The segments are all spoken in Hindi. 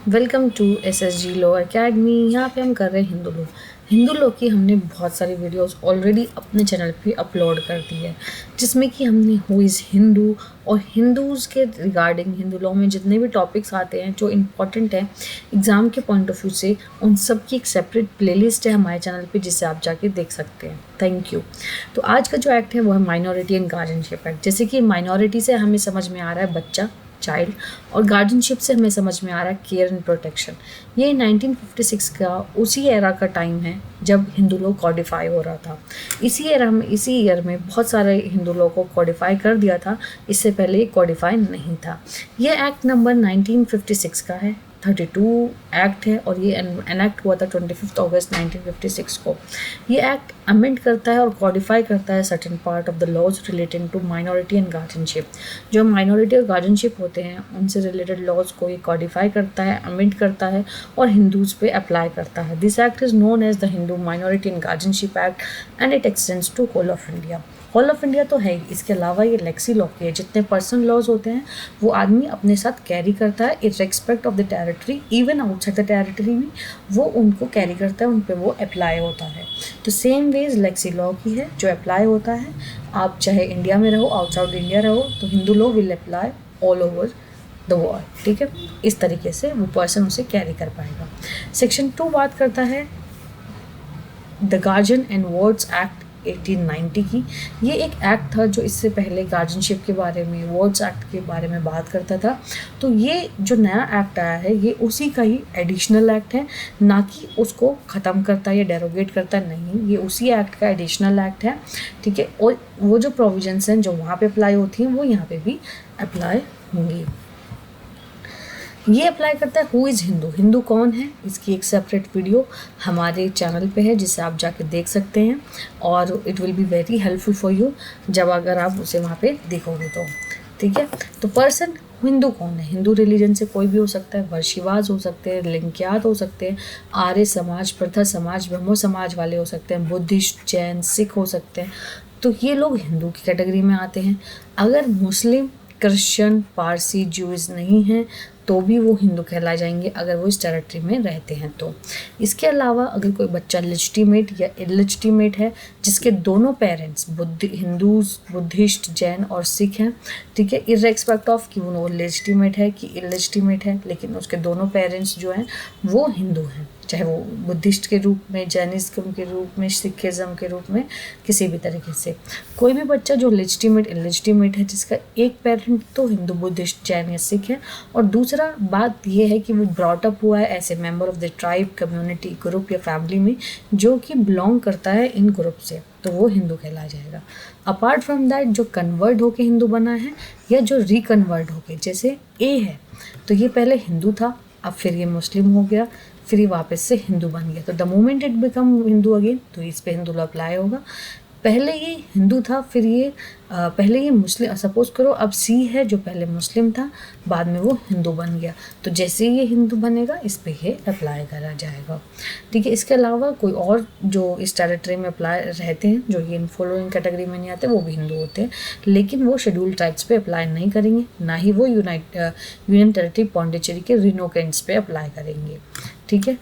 Welcome to SSG law academy. यहाँ पे हम कर रहे हैं हिंदू लॉ की हमने बहुत सारी वीडियोस ऑलरेडी अपने चैनल पे अपलोड कर दी है, जिसमें कि हमने हु इज़ हिंदू और हिंदूज़ के रिगार्डिंग हिंदू लॉ में जितने भी टॉपिक्स आते हैं जो इम्पॉर्टेंट हैं एग्ज़ाम के पॉइंट ऑफ व्यू से, उन सब की एक सेपरेट प्लेलिस्ट है हमारे चैनल पे, जिसे आप जाके देख सकते हैं। Thank you. तो आज का जो एक्ट है वो है माइनॉरिटी एंड गार्जियनशिप एक्ट। जैसे कि माइनॉरिटी से हमें समझ में आ रहा है बच्चा, चाइल्ड, और गार्जियनशिप से हमें समझ में आ रहा है केयर एंड प्रोटेक्शन। ये 1956 का उसी एरा का टाइम है जब हिंदू लॉ कॉडिफाई हो रहा था। इसी ईयर में बहुत सारे हिंदू लॉ को कॉडिफाई कर दिया था, इससे पहले ये कॉडिफाई नहीं था। ये एक्ट नंबर 1956 का है, 32 एक्ट है, और ये एनेक्ट हुआ था 25 अगस्त 1956 को। ये एक्ट अमेंड करता है और कॉडिफाई करता है certain part of the laws relating to minority and guardianship. जो माइनॉरिटी और गार्जियनशिप होते हैं उनसे रिलेटेड लॉज को ये कॉडिफाई करता है, अमेंड करता है और हिंदूज़ पे अप्लाई करता है। This act is known as the Hindu minority and guardianship act and it extends to whole of India. Whole of India तो है ही, इसके अलावा ये लेक्सी लॉ के जितने पर्सनल लॉज होते हैं वो आदमी अपने साथ कैरी करता है irrespective of the territory, even outside the territory में वो उनको कैरी करता है, उन पे वो अप्लाई होता है। तो सेम वेज लेक्सी लॉ की है जो अप्लाई होता है, आप चाहे इंडिया में रहो आउटसाइड इंडिया रहो, तो Hindu law will apply all over the world. ठीक है, इस तरीके से वो पर्सन उसे कैरी कर पाएगा। सेक्शन 2 बात करता है the guardian and words act 1890 की। ये एक एक्ट था जो इससे पहले गार्जियनशिप के बारे में, वर्ड्स एक्ट के बारे में बात करता था। तो ये जो नया एक्ट आया है ये उसी का ही एडिशनल एक्ट है, ना कि उसको ख़त्म करता है या डेरोगेट करता है, नहीं, ये उसी एक्ट का एडिशनल एक्ट है। ठीक है, और वो जो प्रोविजंस हैं जो वहाँ पे अप्लाई होती हैं वो यहाँ पे भी अप्लाई होंगी। ये अप्लाई करता है हु इज़ हिंदू, हिंदू कौन है, इसकी एक सेपरेट वीडियो हमारे चैनल पे है जिसे आप जाके देख सकते हैं, और it will be very helpful for you जब अगर आप उसे वहाँ पे देखोगे तो। ठीक है, तो पर्सन हिंदू कौन है, हिंदू रिलीजन से कोई भी हो सकता है, वर्षिवाज हो सकते हैं, लिंक्यात हो सकते हैं, आर्य समाज, प्रथा समाज, ब्रह्मो समाज वाले हो सकते हैं, बुद्धिस्ट, जैन, सिख हो सकते हैं। तो ये लोग हिंदू की कैटेगरी में आते हैं। अगर मुस्लिम, क्रिश्चियन, पारसी, ज्यूज नहीं हैं तो भी वो हिंदू कहलाए जाएंगे अगर वो इस टेरिटरी में रहते हैं तो। इसके अलावा अगर कोई बच्चा लेजिटिमेट या इलेजिटिमेट है जिसके दोनों पेरेंट्स हिंदूज, बुद्धिस्ट, जैन और सिख हैं, ठीक है, इर्रेस्पेक्ट ऑफ कि वो लेजिटिमेट है कि इलेजिटिमेट है, लेकिन उसके दोनों पेरेंट्स जो हैं वो हिंदू हैं, चाहे वो बुद्धिस्ट के रूप में, जैनिज्म के रूप में, सिखिज़म के रूप में, किसी भी तरीके से। कोई भी बच्चा जो लेजिटिमेट, इलेजिटिमेट है जिसका एक पेरेंट तो हिंदू, बुद्धिस्ट, जैन या सिख है, और दूसरा बात यह है कि वो ब्रॉट अप हुआ है ऐसे member of the tribe, community, group या फैमिली में जो कि बिलोंग करता है इन ग्रुप से, तो वो हिंदू कहलाया जाएगा। अपार्ट फ्रॉम दैट जो कन्वर्ट होके हिंदू बना है या जो रिकन्वर्ट होके, जैसे ए है तो ये पहले हिंदू था, अब फिर ये मुस्लिम हो गया, फिर ये वापस से हिंदू बन गया, तो the moment it become Hindu again तो इस पे हिंदू लॉ अप्लाई होगा। पहले ये हिंदू था, फिर ये पहले ये मुस्लिम, सपोज करो अब सी है जो पहले मुस्लिम था, बाद में वो हिंदू बन गया, तो जैसे ये हिंदू बनेगा इस पे ये अप्लाई करा जाएगा। ठीक है, इसके अलावा कोई और जो इस टेरिटरी में अप्लाई रहते हैं जो ये इन फॉलोइंग कैटेगरी में नहीं आते वो भी हिंदू होते हैं, लेकिन वो शेड्यूल ट्राइब्स पे अप्लाई नहीं करेंगे, ना ही वो यूनियन टेरिटरी पौंडीचेरी के रिनोकेंट्स पे अप्लाई करेंगे। ठीक है,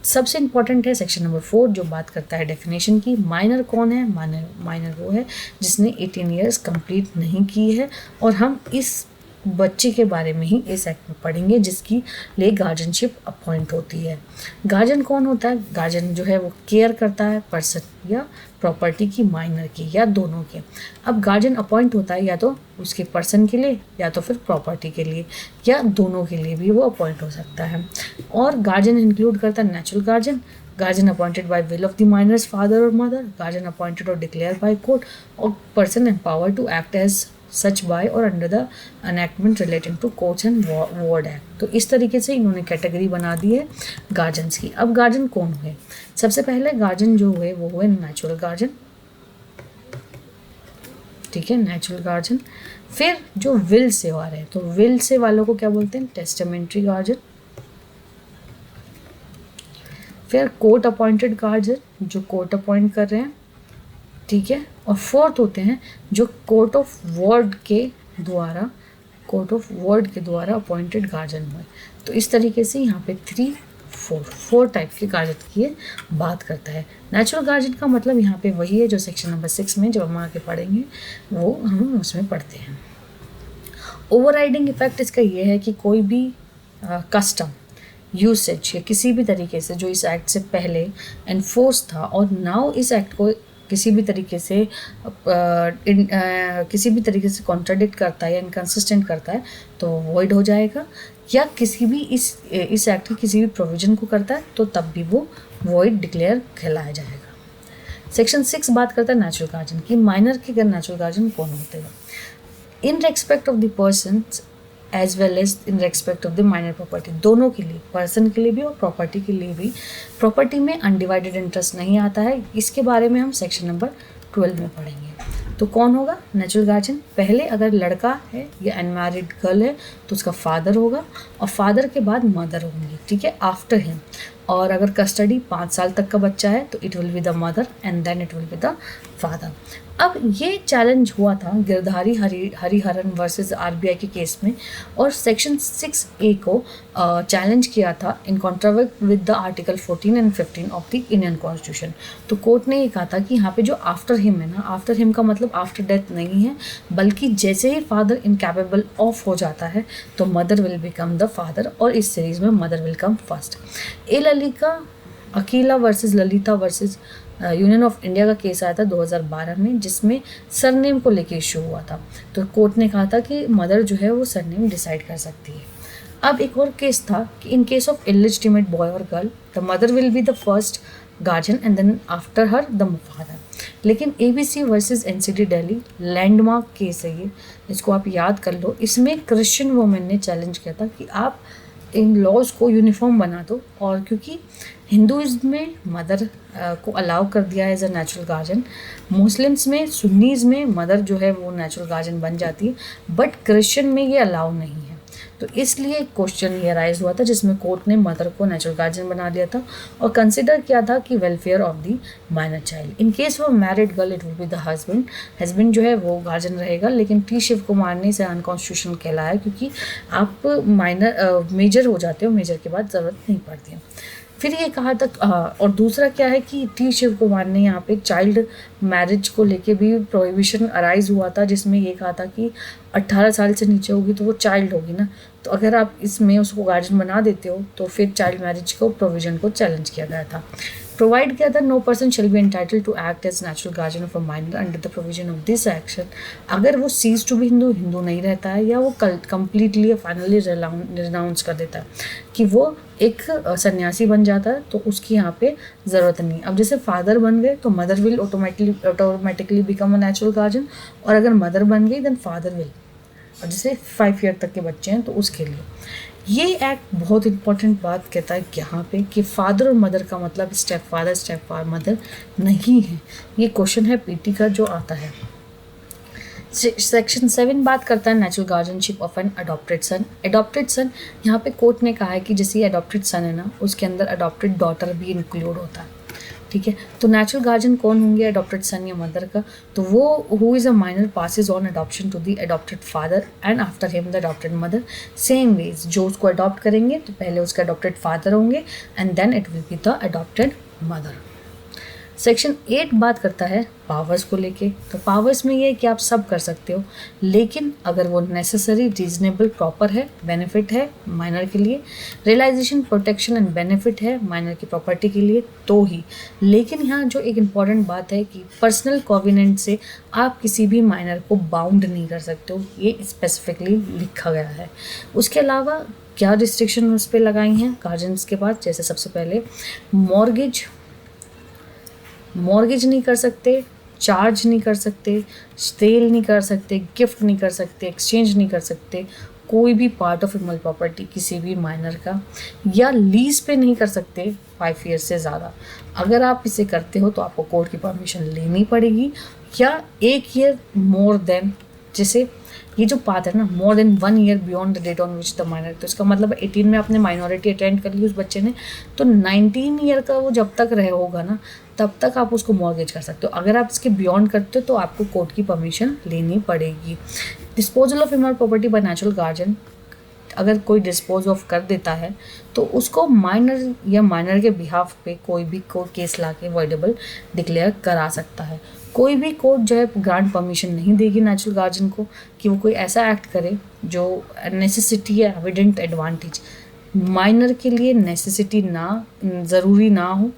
सबसे इंपॉर्टेंट है सेक्शन नंबर 4 जो बात करता है डेफिनेशन की। माइनर कौन है, माइनर वो है जिसने 18 ईयर्स कंप्लीट नहीं की है, और हम इस बच्चे के बारे में ही इस एक्ट में पढ़ेंगे जिसकी लिए गार्जियनशिप अपॉइंट होती है। गार्जियन कौन होता है, गार्जियन जो है वो केयर करता है पर्सन या प्रॉपर्टी की, माइनर की या दोनों के। अब गार्जियन अपॉइंट होता है या तो उसके पर्सन के लिए या तो फिर प्रॉपर्टी के लिए या दोनों के लिए भी वो अपॉइंट हो सकता है। और गार्जियन इंक्लूड करता है natural guardian appointed by will of the minor's father और मदर, गार्जियन अपॉइंटेड और डिक्लेयर बाय कोर्ट, और person empowered to act as such by और under the enactment relating to courts and ward act. तो इस तरीके से इन्होंने कैटेगरी बना दी है गार्जियंस की। अब गार्जियन कौन हुए, सबसे पहले गार्जियन जो हुए वो हुए नेचुरल गार्जियन। ठीक है, नेचुरल गार्जियन। फिर जो विल से आ रहे हैं तो विल से वालों को क्या बोलते हैं, टेस्टामेंट्री गार्जियन। फिर कोर्ट अपॉइंटेड गार्जियन जो कोर्ट अपॉइंट कर रहे हैं, ठीक है, और फोर्थ होते हैं जो कोर्ट ऑफ वर्ड के द्वारा अपॉइंटेड गार्जियन हुए। तो इस तरीके से यहाँ पे 3, 4 टाइप के गार्जियन की ये बात करता है। नेचुरल गार्जियन का मतलब यहाँ पे वही है जो सेक्शन नंबर 6 में जब हम आगे पढ़ेंगे वो हम उसमें पढ़ते हैं। ओवरराइडिंग इफेक्ट इसका ये है कि कोई भी कस्टम, यूसेज या किसी भी तरीके से जो इस एक्ट से पहले एनफोर्स था और नाउ इस एक्ट को किसी भी तरीके से कॉन्ट्राडिक्ट करता है या इनकन्सिस्टेंट करता है तो वॉइड हो जाएगा, या किसी भी इस एक्ट के किसी भी प्रोविजन को करता है तो तब भी वो वॉइड डिक्लेयर कहलाया जाएगा। सेक्शन 6 बात करता है नेचुरल गार्जियन की। माइनर के नेचुरल गार्जियन कौन होते हैं? In respect of the person as well as in respect of the minor property, दोनों के लिए, पर्सन के लिए भी और प्रॉपर्टी के लिए भी। प्रॉपर्टी में अनडिवाइडेड इंटरेस्ट नहीं आता है, इसके बारे में हम सेक्शन नंबर 12 में पढ़ेंगे। तो कौन होगा नेचुरल गार्जियन? पहले अगर लड़का है या अनमैरिड गर्ल है तो उसका फादर होगा, और फादर के बाद मदर होंगी, ठीक है, आफ्टर हिम। और अगर कस्टडी 5 साल तक का बच्चा है तो it will be the mother and then it will be the father. अब ये चैलेंज हुआ था गिरधारी हरिहरन वर्सेस आरबीआई के केस में, और सेक्शन 6A को चैलेंज किया था in contravention with the article 14 and 15 of the Indian constitution. तो कोर्ट ने ये कहा था कि यहाँ पे जो आफ्टर हिम है ना, आफ्टर हिम का मतलब आफ्टर डेथ नहीं है, बल्कि जैसे ही फादर इनकैपेबल ऑफ हो जाता है तो mother will become the father, और इस सीरीज में mother will come first. Akila versus Lalita versus union of India का केस आया था 2012 में, जिसमें सरनेम को लेके इशू हुआ था। तो कोर्ट ने कहा था कि मदर जो है वो सरनेम डिसाइड कर सकती है। अब एक और केस था कि in case of illegitimate boy और girl the mother will be the first guardian and then after her the father. लेकिन ABC versus NCT Delhi landmark case है ये, इसको आप याद कर लो। इसमें क्रिश्चियन वुमेन ने चैलेंज किया था कि आप इन लॉज को यूनिफॉर्म बना दो, और क्योंकि हिंदुइज्म में मदर को अलाउ कर दिया है as a natural guardian, Muslims में, सुन्नीज़ में मदर जो है वो नेचुरल गार्जियन बन जाती है, बट क्रिश्चियन में ये अलाउ नहीं है। तो इसलिए एक क्वेश्चन ये राइज हुआ था जिसमें कोर्ट ने मदर को नेचुरल गार्जियन बना दिया था और कंसिडर किया था कि welfare of the minor child. In case of married girl it will be the husband जो है वो गार्जियन रहेगा, लेकिन टी शिव कुमार ने इसे अनकॉन्स्टिट्यूशनल कहलाया क्योंकि आप मेजर हो जाते हो, मेजर के बाद ज़रूरत नहीं पड़ती है। फिर ये कहा था और दूसरा क्या है कि टी शिव कुमार ने यहाँ पे चाइल्ड मैरिज को लेके भी प्रोहिबिशन अराइज हुआ था, जिसमें ये कहा था कि 18 साल से नीचे होगी तो वो चाइल्ड होगी ना, तो अगर आप इसमें उसको गार्जियन बना देते हो तो फिर चाइल्ड मैरिज को प्रोविजन को चैलेंज किया गया था। प्रोवाइड किया था no person shall be entitled to act as natural guardian of a minor under the provision of this action. अगर वो सीज टू बी हिंदू नहीं रहता है या वो कंप्लीटली फाइनली रिनाउंस कर देता है कि वो एक सन्यासी बन जाता है तो उसकी यहाँ पे ज़रूरत नहीं। अब जैसे फादर बन गए तो mother will automatically become a natural guardian, और अगर मदर बन गई देन फादर विल, और जैसे 5 ईयर तक के बच्चे हैं तो उसके लिए ये एक्ट बहुत इंपॉर्टेंट बात कहता है यहाँ पे कि फादर और मदर का मतलब स्टेप फादर मदर नहीं है। ये क्वेश्चन है पीटी का जो आता है। सेक्शन 7 बात करता है natural guardianship of an adopted son. Adopted son यहाँ पे कोर्ट ने कहा है कि जैसे अडॉप्टेड सन है ना, उसके अंदर अडॉप्टेड डॉटर भी इंक्लूड होता है, ठीक है। तो नेचुरल गार्जियन कौन होंगे अडॉप्टेड सन या मदर का? तो वो who is a minor passes on adoption to the adopted father and after him the adopted mother. Same ways जो उसको अडॉप्ट करेंगे तो पहले उसके अडॉप्टेड फादर होंगे and then it will be the adopted mother. Section 8 बात करता है पावर्स को लेके। तो पावर्स में ये है कि आप सब कर सकते हो, लेकिन अगर वो नेसेसरी, रीजनेबल, प्रॉपर है, बेनिफिट है माइनर के लिए, रियलाइजेशन, प्रोटेक्शन एंड बेनिफिट है माइनर की प्रॉपर्टी के लिए तो ही। लेकिन यहाँ जो एक इम्पॉर्टेंट बात है कि पर्सनल कोवेनेंट से आप किसी भी माइनर को बाउंड नहीं कर सकते हो, ये स्पेसिफिकली लिखा गया है। उसके अलावा क्या रिस्ट्रिक्शन उस पर लगाई हैं गार्जियंस के पास? जैसे सबसे पहले मॉर्गेज नहीं कर सकते, चार्ज नहीं कर सकते, सेल नहीं कर सकते, गिफ्ट नहीं कर सकते, एक्सचेंज नहीं कर सकते, कोई भी पार्ट ऑफ इमल प्रॉपर्टी किसी भी माइनर का, या लीज पे नहीं कर सकते 5 ईयर से ज़्यादा। अगर आप इसे करते हो तो आपको कोर्ट की परमिशन लेनी पड़ेगी, या 1 ईयर मोर देन, जैसे ये जो बात है ना, more than 1 year beyond the date on which the minor, तो इसका मतलब 18 में आपने माइनॉरिटी अटेंड कर ली उस बच्चे ने, तो 19 ईयर का वो जब तक रहे होगा ना तब तक आप उसको मॉर्गेज कर सकते हो। अगर आप इसके बियॉन्ड करते हो तो आपको कोर्ट की परमिशन लेनी पड़ेगी। Disposal of email property by natural guardian, अगर कोई डिस्पोज ऑफ कर देता है तो उसको माइनर या माइनर के बिहाफ पे कोई भी कोर्ट केस ला के वॉइडेबल डिक्लेयर करा सकता है। कोई भी कोर्ट जो है ग्रांट परमिशन नहीं देगी नेचुरल गार्जियन को कि वो कोई ऐसा एक्ट करे जो नेसेसिटी या एविडेंट एडवांटेज माइनर के लिए नेसेसिटी ना ज़रूरी ना हो,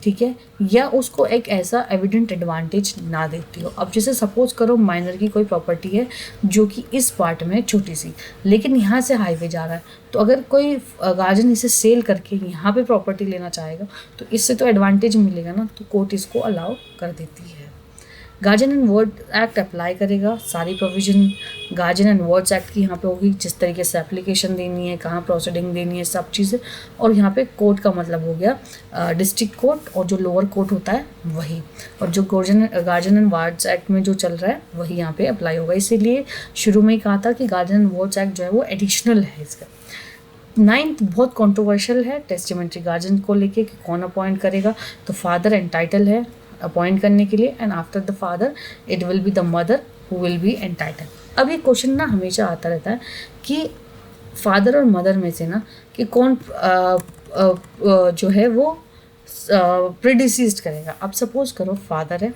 ठीक है, या उसको एक ऐसा एविडेंट एडवांटेज ना देती हो। अब जैसे सपोज करो माइनर की कोई प्रॉपर्टी है जो कि इस पार्ट में छोटी सी, लेकिन यहाँ से हाईवे जा रहा है, तो अगर कोई गार्जियन इसे सेल करके यहाँ पे प्रॉपर्टी लेना चाहेगा तो इससे तो एडवांटेज मिलेगा ना, तो कोर्ट इसको अलाउ कर देती है। Guardian and word act apply करेगा, सारी provision guardian and words act की यहाँ पे होगी, जिस तरीके से एप्लीकेशन देनी है, कहाँ प्रोसीडिंग देनी है, सब चीज़ें। और यहाँ पे कोर्ट का मतलब हो गया डिस्ट्रिक्ट कोर्ट, और जो लोअर कोर्ट होता है वही, और जो गार्जियन एंड वर्ड्स एक्ट में जो चल रहा है वही यहाँ पे अप्लाई होगा। इसीलिए शुरू में ही कहा था कि गार्जियन एंड वर्ड्स एक्ट जो है वो एडिशनल है इसका। 9th बहुत कंट्रोवर्शियल है टेस्टिमेंट्री गार्जियन को लेके कि कौन अपॉइंट करेगा, तो फादर एंटाइटल है अपॉइंट करने के लिए, and after the father it will be the mother who will be entitle. अब ये क्वेश्चन ना हमेशा आता रहता है कि फादर और मदर में से ना कि कौन जो है वो प्रीडिसीज्ड करेगा। अब सपोज करो फादर है,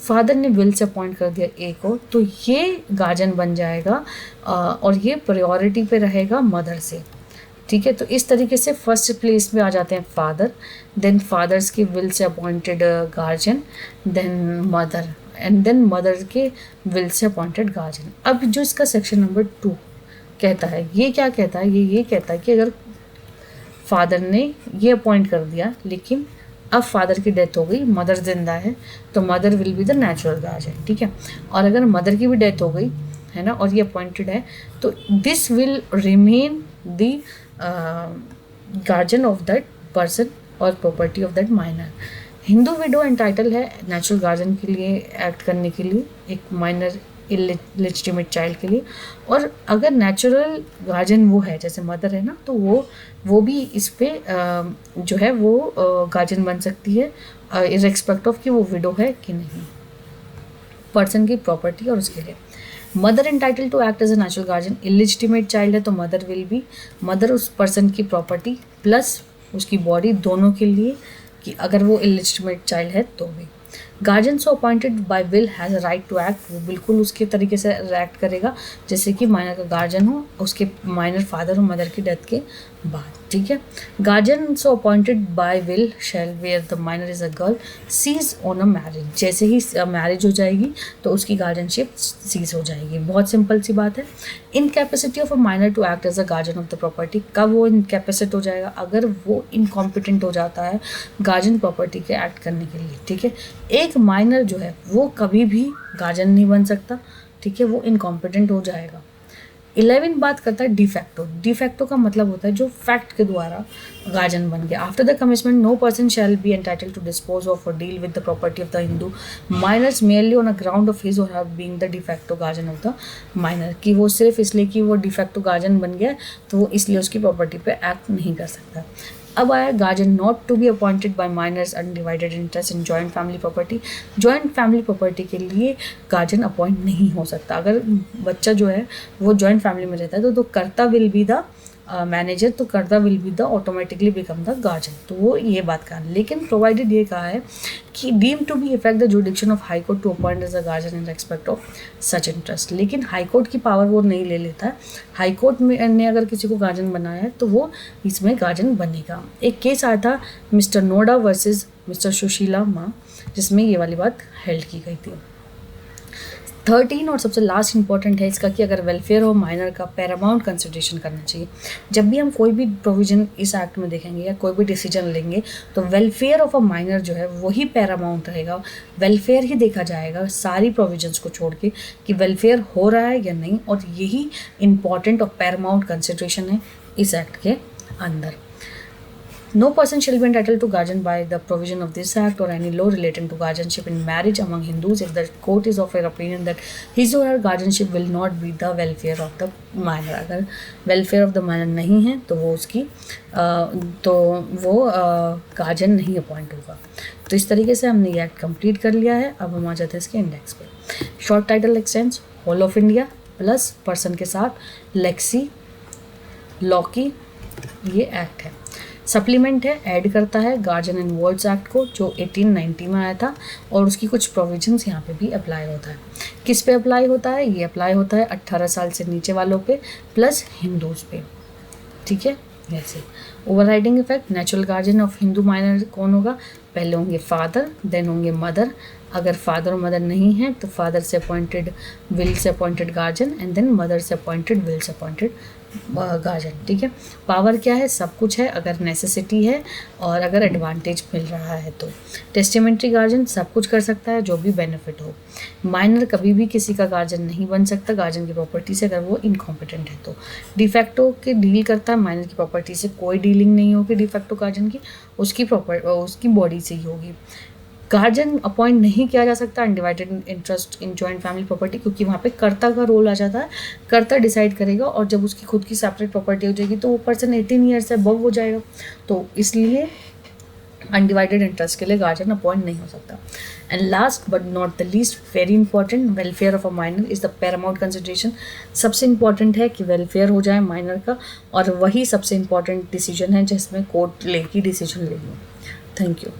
फादर ने विल से अपॉइंट कर दिया ए को, तो ये गार्जियन बन जाएगा और ये प्रायोरिटी पे रहेगा मदर से, ठीक है। तो इस तरीके से फर्स्ट प्लेस में आ जाते हैं फादर, देन फादर्स की विल से appointed guardian, then mother, and then mother के विल से अपॉइंटेड गार्जियन। अब जो इसका सेक्शन नंबर 2 कहता है, ये क्या कहता है, ये कहता है कि अगर फादर ने ये अपॉइंट कर दिया लेकिन अब फादर की डेथ हो गई, मदर जिंदा है, तो mother will be the natural guardian, ठीक है। और अगर मदर की भी डेथ हो गई है ना और ये अपॉइंटेड है, तो this will remain the guardian of that person और property of that minor. Hindu widow entitle है नेचुरल गार्जियन के लिए एक्ट करने के लिए, एक माइनर इलेजिटिमेट चाइल्ड के लिए। और अगर नेचुरल गार्जियन वो है जैसे मदर है ना, तो वो भी इस पे जो है वो गार्जियन बन सकती है इर्रेस्पेक्ट ऑफ कि वो विडो है कि नहीं, पर्सन की प्रॉपर्टी और उसके लिए। Mother entitle to act as a natural guardian, illegitimate child है तो मदर विल बी, मदर उस पर्सन की प्रॉपर्टी प्लस उसकी बॉडी दोनों के लिए, कि अगर वो इलिजिटिमेट चाइल्ड है तो भी। Guardian so appointed by will has a right to act, वो बिल्कुल उसके तरीके से एक्ट करेगा जैसे कि माइनर का गार्जियन हो, उसके माइनर फादर और मदर की डेथ के बाद, ठीक है। Guardian so appointed by will shall where the minor is a girl cease on a marriage, जैसे ही मैरिज हो जाएगी तो उसकी गार्जियनशिप सीज हो जाएगी। बहुत सिंपल सी बात है। Incapacity of a minor to act as a guardian of the property, कब वो इनकैपेसिट हो जाएगा, अगर वो इनकॉम्पिटेंट हो जाता है गार्जियन प्रॉपर्टी के एक्ट करने के लिए, ठीक है। एक माइनर जो है वो कभी भी गार्जियन नहीं बन सकता, ठीक है, वो इनकॉम्पिटेंट हो जाएगा। 11 बात करता है डिफैक्टो। डिफैक्टो का मतलब होता है जो फैक्ट के द्वारा गार्जियन बन गया। After the commitment no person shall be entitle to dispose of और deal with the property of the Hindu minors merely on a ground of his और her being the de facto guardian of the minor, कि वो सिर्फ इसलिए कि वो डिफैक्टो गार्जियन बन गया तो वो इसलिए उसकी प्रॉपर्टी पे एक्ट नहीं कर सकता। अब आया guardian not to be appointed by minors undivided interest in joint family property. Joint family property के लिए गार्जियन अपॉइंट नहीं हो सकता। अगर बच्चा जो है वो जॉइंट फैमिली में रहता है तो कर्ता विल बी द मैनेजर, तो कर्ता will be the automatically become the guardian, तो वो ये बात कहा। लेकिन प्रोवाइडेड ये कहा है कि deem to be effect the jurisdiction of high court to appoint as a guardian in respect of such interest. लेकिन हाई कोर्ट की पावर वो नहीं ले लेता है। हाई कोर्ट में ने अगर किसी को गार्जियन बनाया है तो वो इसमें गार्जियन बनेगा। एक केस आया था मिस्टर नोडा वर्सेज मिस्टर सुशीला माँ, जिसमें ये वाली बात हेल्ड की गई थी। 13 और सबसे लास्ट इंपॉर्टेंट है इसका कि अगर वेलफेयर ऑफ माइनर का पैरामाउंट कंसिडरेशन करना चाहिए। जब भी हम कोई भी प्रोविजन इस एक्ट में देखेंगे या कोई भी डिसीजन लेंगे तो वेलफेयर ऑफ अ माइनर जो है वही पैरामाउंट रहेगा, वेलफेयर ही देखा जाएगा सारी प्रोविजंस को छोड़ के कि वेलफेयर हो रहा है या नहीं, और यही इंपॉर्टेंट और पैरामाउंट कंसिडरेशन है इस एक्ट के अंदर। No person shall be entitled to guardian by the provision of this act or any law relating to guardianship in marriage among Hindus if the court is of an opinion that his or her guardianship will not be the welfare of the minor। अगर welfare of the minor नहीं है तो वो उसकी गार्जियन नहीं अपॉइंट होगा। तो इस तरीके से हमने ये एक्ट कंप्लीट कर लिया है। अब हम आ जाते हैं इसके इंडेक्स पे। Short title extends whole of India plus person के साथ लेक्सी लॉ की ये एक्ट है। सप्लीमेंट है, ऐड करता है गार्जियन एंड वार्ड्स एक्ट को जो 1890 में आया था, और उसकी कुछ प्रोविजंस यहाँ पे भी अप्लाई होता है। किस पे अप्लाई होता है? ये अप्लाई होता है 18 साल से नीचे वालों पे प्लस हिंदूज पे, ठीक है। ऐसे overriding effect, natural guardian of Hindu minor कौन होगा? पहले होंगे फादर, देन होंगे मदर। अगर फादर और मदर नहीं है तो फादर से अपॉइंटेड विल से appointed guardian and then mother से अपॉइंटेड विल से अपॉइंटेड गार्जियन, ठीक है। पावर क्या है? सब कुछ है अगर नेसेसिटी है और अगर एडवांटेज मिल रहा है तो। टेस्टिमेंट्री गार्जियन सब कुछ कर सकता है जो भी बेनिफिट हो। माइनर कभी भी किसी का गार्जियन नहीं बन सकता गार्जियन की प्रॉपर्टी से अगर वो इनकॉम्पिटेंट है तो। डिफैक्टो के डील करता है, माइनर की प्रॉपर्टी से कोई डीलिंग नहीं होगी डिफैक्टो गार्जियन की, उसकी बॉडी से ही होगी। गार्जियन अपॉइंट नहीं किया जा सकता undivided interest in joint family property, क्योंकि वहाँ पे कर्ता का रोल आ जाता है। कर्ता डिसाइड करेगा और जब उसकी खुद की सेपरेट प्रॉपर्टी हो जाएगी तो वो पर्सन 18 ईयर्स से अबव हो जाएगा, तो इसलिए अनडिवाइडेड इंटरेस्ट के लिए गार्जियन अपॉइंट नहीं हो सकता। And last but not the least, very important, welfare of a minor is the Paramount consideration. सबसे इंपॉर्टेंट है कि वेलफेयर हो जाए माइनर का, और वही सबसे इंपॉर्टेंट डिसीजन है जिसमें कोर्ट लेगी डिसीजन लेगी। Thank you.